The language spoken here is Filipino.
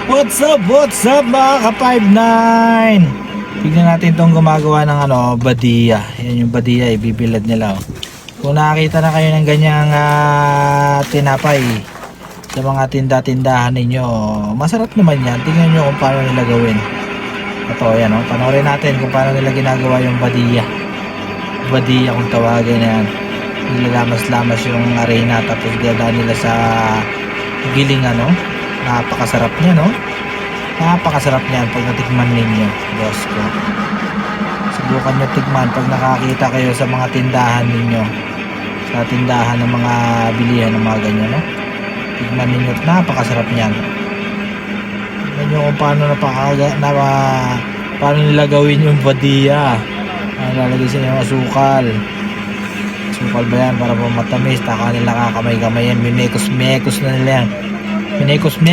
What's up mga ka-59? Tignan natin itong gumagawa ng badiya. Yan yung badiya, ibibilad nila. Kung nakakita na kayo ng ganyang tinapay sa mga tinda-tindahan ninyo, masarap naman yan. Tingnan nyo kung paano nila gawin. Ito, yan panoorin natin kung paano nila ginagawa yung badiya. Badiya kung tawagin na yan. Nilalamas-lamas yung arena tapos dadaan nila sa giling napakasarap niya napakasarap niyan pag natikman ninyo, boss ko. Subukan nyo tikman pag nakakita kayo sa mga tindahan ninyo, sa tindahan ng mga bilihan ng mga ganyan, tikman ninyo, napakasarap niyan. Tignan nyo kung paano nila gawin yung badiya. Lalagay sila yung asukal ba yan para po matamis, taka nila kakamay-kamay yan, minekos na nila yan, minekos